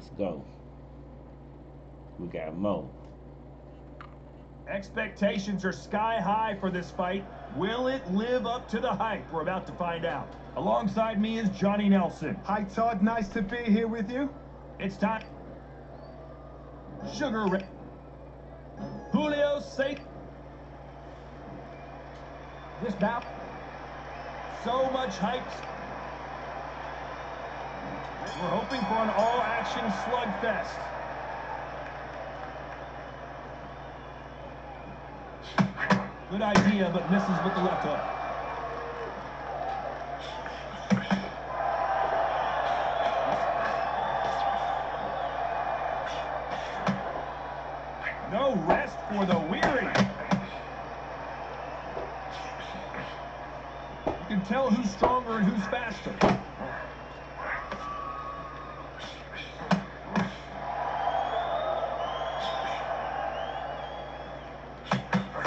Let's go. We got Mo. Expectations are sky high for this fight. Will it live up to the hype? We're about to find out. Alongside me is Johnny Nelson. Hi, Todd. Nice to be here with you. It's time. Sugar Ray. Julio Cesar. This bout. So much hype. We're hoping for an all-action slugfest. Good idea, but misses with the left hook. No rest for the weary. You can tell who's stronger and who's faster.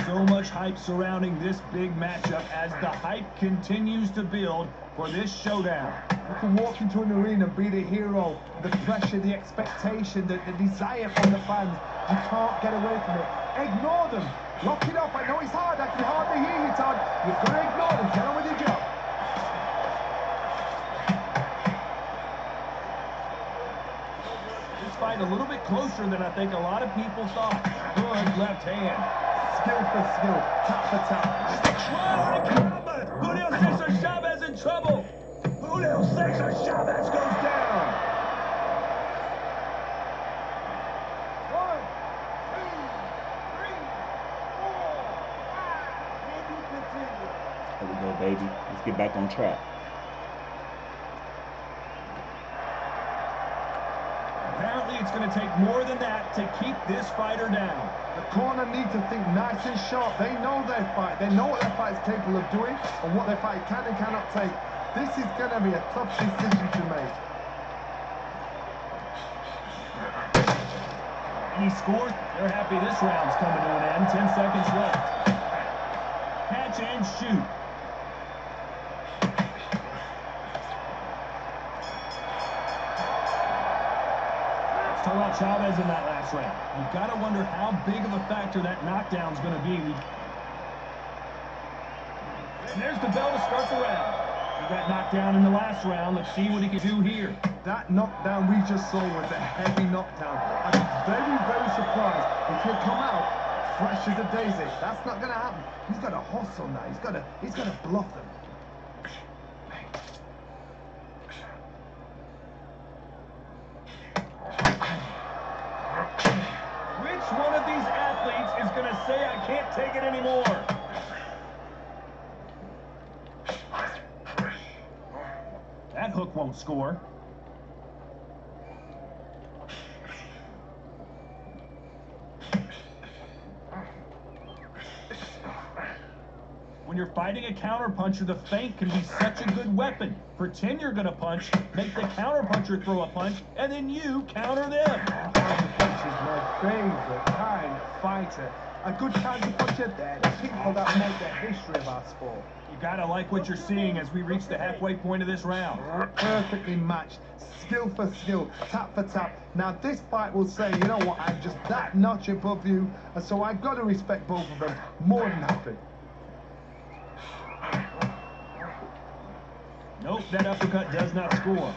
So much hype surrounding this big matchup as the hype continues to build for this showdown. You can walk into an arena and be the hero. The pressure, the expectation, the desire from the fans. You can't get away from it. Ignore them. Lock it up. I know it's hard. I can hardly hear you, Todd. You've got to ignore them. Get on with your job. This fight a little bit closer than I think a lot of people thought. Good left hand. Skill for skill, tap for tap. Julio Cesar Chavez in trouble. Julio Cesar Chavez goes down. 1, 2, 3, 4, 5. And you continue. There we go, baby. Let's get back on track. Apparently, it's going to take more than that to keep this fighter down. The corner need to think nice and sharp. They know their fight. They know what their fight is capable of doing and what their fight can and cannot take. This is going to be a tough decision to make. And he scores. They're happy this round's coming to an end. 10 seconds left. Catch and shoot. Told out Chavez in that last round. You've got to wonder how big of a factor that knockdown's going to be. And there's the bell to start the round. He got knocked down in the last round. Let's see what he can do here. That knockdown we just saw was a heavy knockdown. I'd be very, very surprised if he'll come out fresh as a daisy. That's not going to happen. He's got to hustle now. He's got to bluff them. Which one of these athletes is going to say, I can't take it anymore? That hook won't score. When you're fighting a counterpuncher, the feint can be such a good weapon. Pretend you're going to punch, make the counterpuncher throw a punch, and then you counter them. Counterpuncher is my favorite kind of fighter. A good counterpuncher, they're the people that make the history of our sport. You got to like what you're seeing as we reach the halfway point of this round. Perfectly matched. Skill for skill, tap for tap. Now this fight will say, you know what, I'm just that notch above you, and so I've got to respect both of them more than happy. Nope, that uppercut does not score.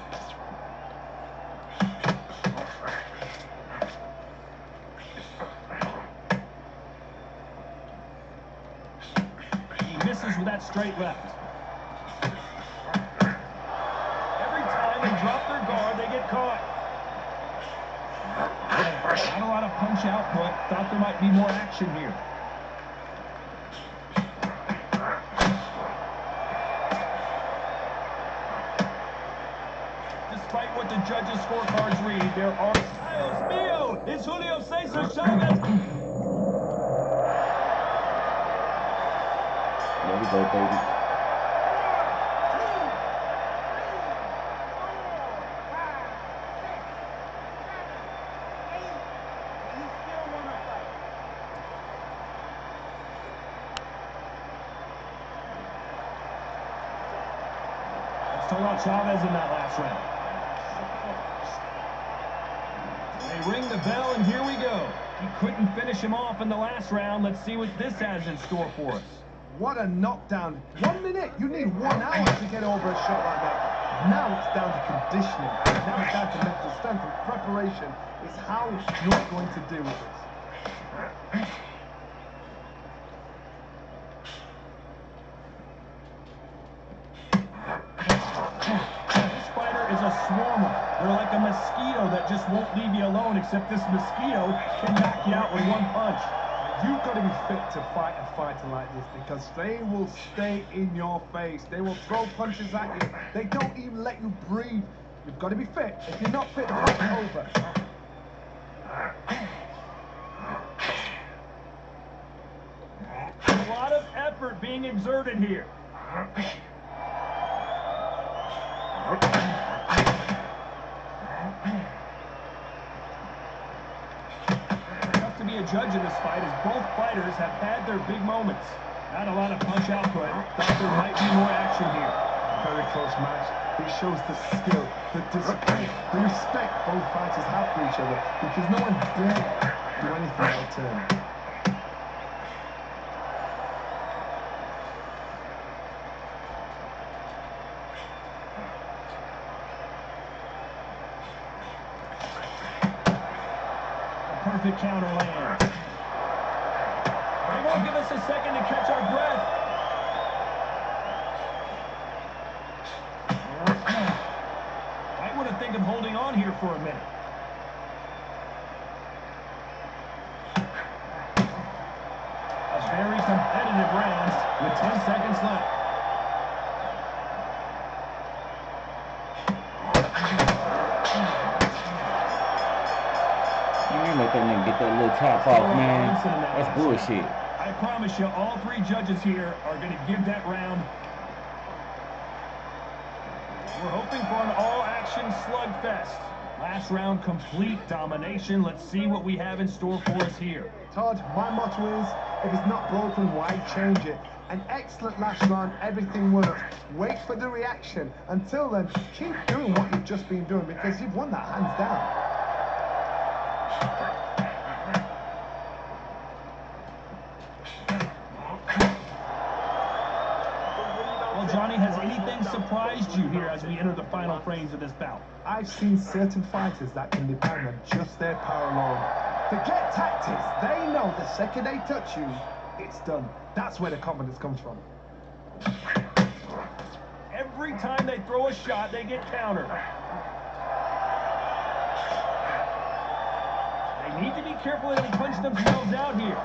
He misses with that straight left. Every time they drop their guard, they get caught. Not a lot of punch output. Thought there might be more action here. Despite what the judges' scorecards read, there are... Dios mío! It's Julio Cesar Chavez! There we go, baby. 2, 3, 4, 5, 6, 7, 8. Told out Chavez in that last round. They ring the bell, and here we go. He couldn't finish him off in the last round. Let's see what this has in store for us. What a knockdown. 1 minute. You need 1 hour to get over a shot like that. Now it's down to conditioning. Now it's down to mental strength and preparation. It's how you're going to deal with this. This fighter is a swarmer. They're like a mosquito that just won't leave you alone, except this mosquito can knock you out with 1 punch. You've got to be fit to fight a fighter like this because they will stay in your face. They will throw punches at you. They don't even let you breathe. You've got to be fit. If you're not fit, the fight's over. A lot of effort being exerted here. Tough to be a judge in this fight as both fighters have had their big moments. Not a lot of punch output. Thought there might be more action here. Very close match. It shows the skill, the discipline, the respect both fighters have for each other because no one dare do anything out of turn. Perfect counter land. They won't give us a second to catch our breath. Might want to think of holding on here for a minute. A very competitive round with 10 seconds left. Let that nigga get that little top off, man. That's bullshit. I promise you, all 3 judges here are going to give that round. We're hoping for an all-action slugfest. Last round, complete domination. Let's see what we have in store for us here. Todd, my motto is, if it's not broken, why change it? An excellent last round, everything works. Wait for the reaction. Until then, keep doing what you've just been doing because you've won that hands down. Well, Johnny, has anything surprised you here as we enter the final frames of this bout? I've seen certain fighters that can depend on just their power alone. Forget tactics. They know the second they touch you, it's done. That's where the confidence comes from. Every time they throw a shot, they get countered. They need to be careful they don't punch themselves out here.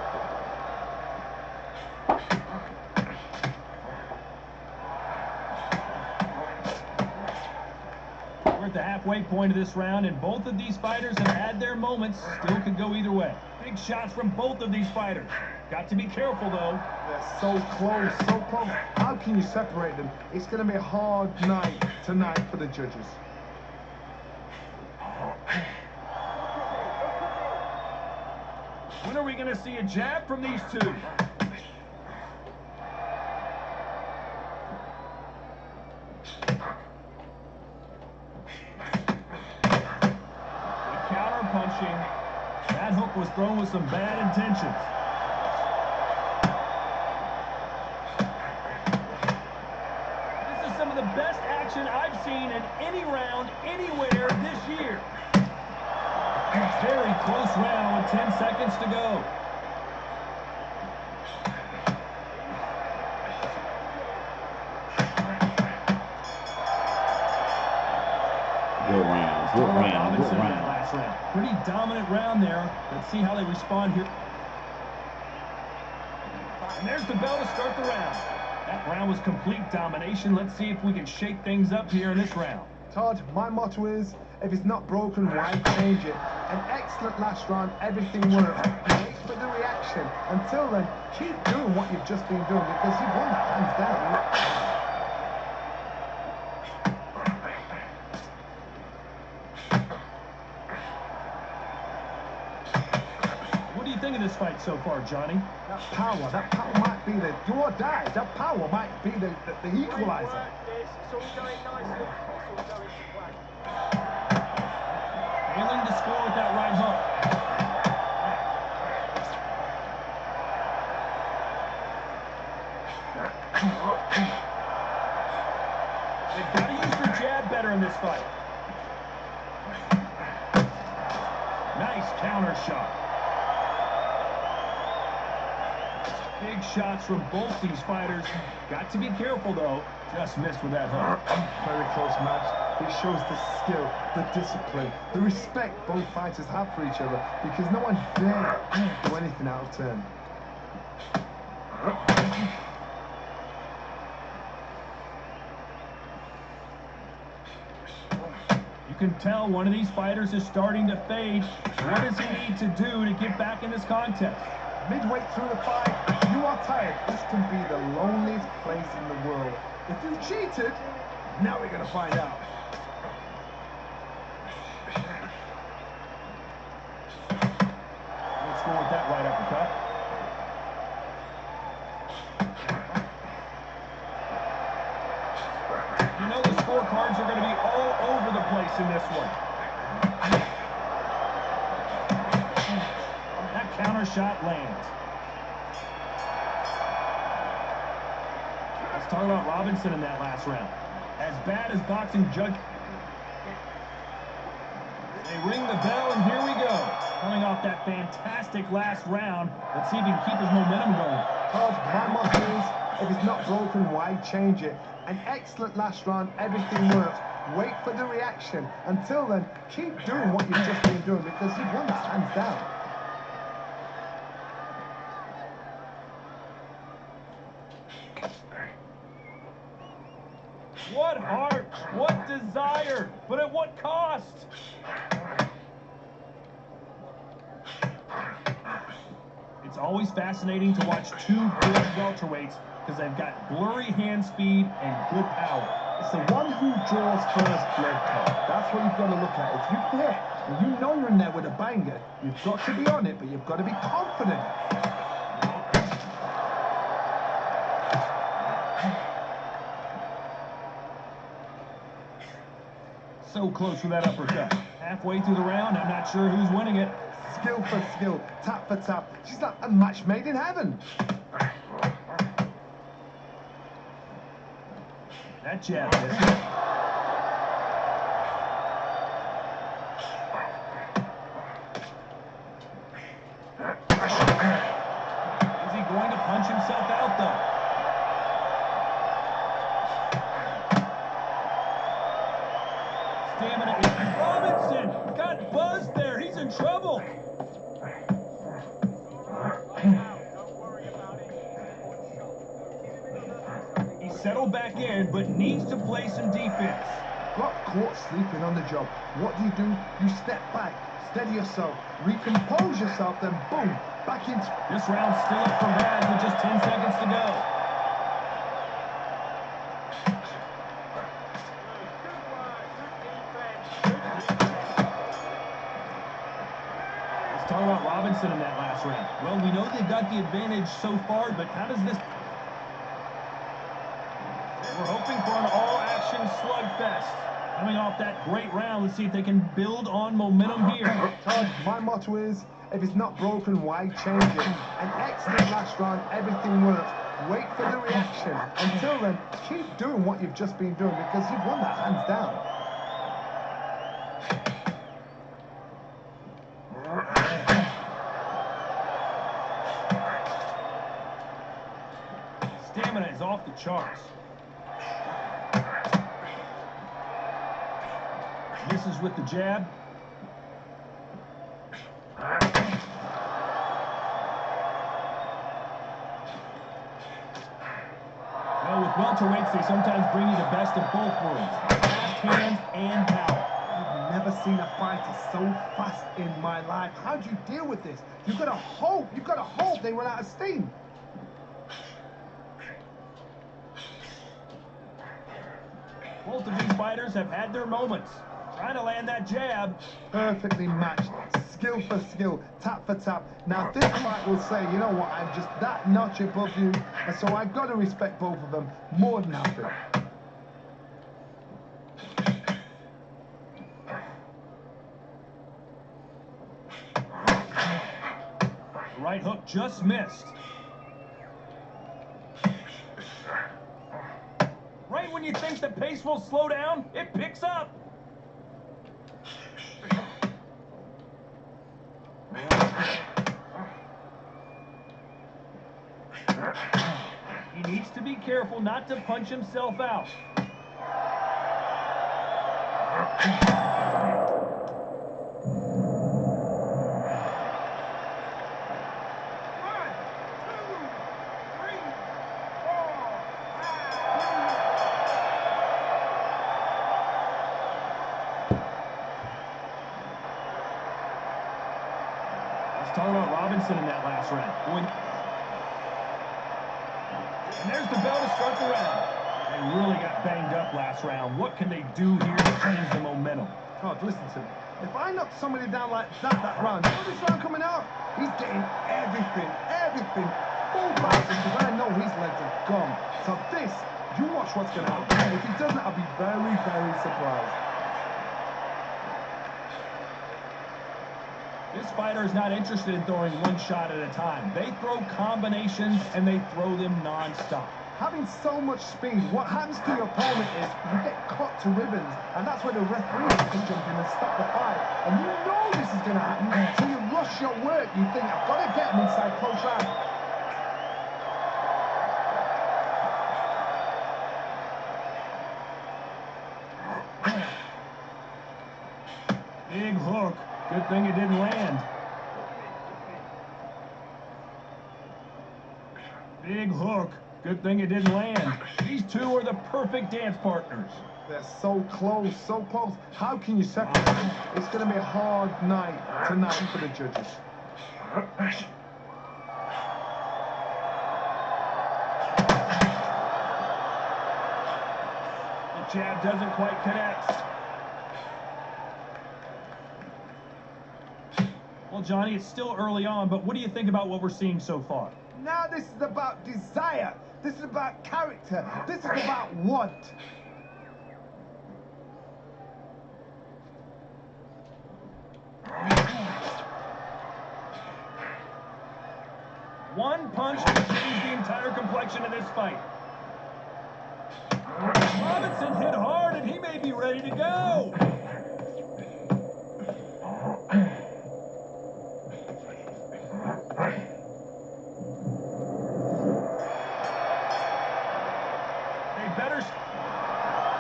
We're at the halfway point of this round, and both of these fighters have had their moments. Still could go either way. Big shots from both of these fighters. Got to be careful, though. They're so close, so close. How can you separate them? It's going to be a hard night tonight for the judges. When are we going to see a jab from these two? Counter punching. That hook was thrown with some bad intentions. This is some of the best action I've seen in any round anywhere this year. Very close round with 10 seconds to go. Good round. Good round. Good round. Last round. Pretty dominant round there. Let's see how they respond here. And there's the bell to start the round. That round was complete domination. Let's see if we can shake things up here in this round. Todd, my motto is, if it's not broken, why change it? An excellent last round, everything works. Wait for the reaction. Until then, keep doing what you've just been doing because you've won that hands down. What do you think of this fight so far, Johnny? That power might be the do or die. That power might be the equalizer. Failing to score with that right hook. Nice counter shot. Big shots from both these fighters. Got to be careful, though. Just missed with that hook. Very close match. It shows the skill, the discipline, the respect both fighters have for each other, because no one dare do anything out of turn. You can tell one of these fighters is starting to fade. What does he need to do to get back in this contest? Midway through the fight, if you are tired, this can be the loneliest place in the world. If you cheated, now we're going to find out. Let's go with that right uppercut. You know the scorecards are going to be all over the place in this one. That counter shot lands. Let's talk about Robinson in that last round. As bad as boxing judge. They ring the bell, and here we go. Coming off that fantastic last round. Let's see if he can keep his momentum going. Todd, my motto is, if it's not broken, why change it? An excellent last round, everything works. Wait for the reaction. Until then, keep doing what you've just been doing, because you've won that hands down. What heart, what desire, but at what cost? It's always fascinating to watch two good welterweights because they've got blurry hand speed and good power. It's the one who draws first blood, Todd. That's what you've got to look at. If you hit, and you know you're in there with a banger, you've got to be on it, but you've got to be confident. So close with that uppercut. Halfway through the round, I'm not sure who's winning it. Skill for skill, tap for tap. She's like a match made in heaven. That jab missed. Is he going to punch himself out, though? Stamina. Robinson got buzzed there. He's in trouble. He settled back in, but needs to play some defense. Got caught sleeping on the job. What do? You step back, steady yourself, recompose yourself, then boom, back into... This round's still up for grabs with just 10 seconds to go. Let's talk about Robinson in that last round. Well, we know they've got the advantage so far, but how does this... We're hoping for an all-action slugfest. Coming off that great round, let's see if they can build on momentum here. Todd, my motto is, if it's not broken, why change it? An excellent last round, everything works. Wait for the reaction. Until then, keep doing what you've just been doing, because you've won that hands down. Stamina is off the charts. Misses with the jab. Well, with welterweights, they sometimes bring you the best of both worlds. Fast hands and power. I've never seen a fighter so fast in my life. How do you deal with this? You've got to hope they run out of steam. Both of these fighters have had their moments. Trying to land that jab. Perfectly matched. Skill for skill, tap for tap. Now this fight will say, you know what, I'm just that notch above you, and so I've got to respect both of them more than happy. Right hook just missed. Right when you think the pace will slow down, it picks up. to be careful not to punch himself out. Talk about Robinson in that last round. And there's the bell to start the round. They really got banged up last round. What can they do here to change the momentum? God, listen to me. If I knock somebody down like that round, you know this round coming out? He's getting everything, full bouncing, because I know his legs are gone. So this, you watch what's going to happen. And if he doesn't, I'll be very, very surprised. This fighter is not interested in throwing one shot at a time. They throw combinations, and they throw them non-stop. Having so much speed, what happens to your opponent is you get cut to ribbons, and that's where the referee can jump in and stop the fight. And you know this is going to happen, so you rush your work. You think, I've got to get him inside close round. Big hook. Good thing it didn't land. Big hook. Good thing it didn't land. These two are the perfect dance partners. They're so close, so close. How can you separate them? It's going to be a hard night tonight for the judges. The jab doesn't quite connect. Well, Johnny, it's still early on, but what do you think about what we're seeing so far? Now this is about desire. This is about character. This is about want. One punch can change the entire complexion of this fight. Robinson hit hard, and he may be ready to go.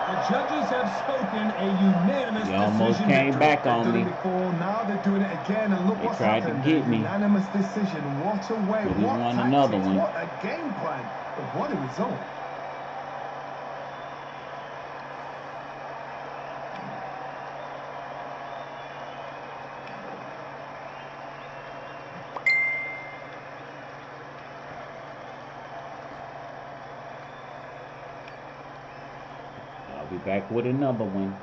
The judges have spoken a unanimous decision. You almost came back on me. Before, now they're doing it again, and look what's happened. They tried to get me. Unanimous decision. What a way! But he what won tactics! another one. What a game plan! But what a result! I'll be back with another one.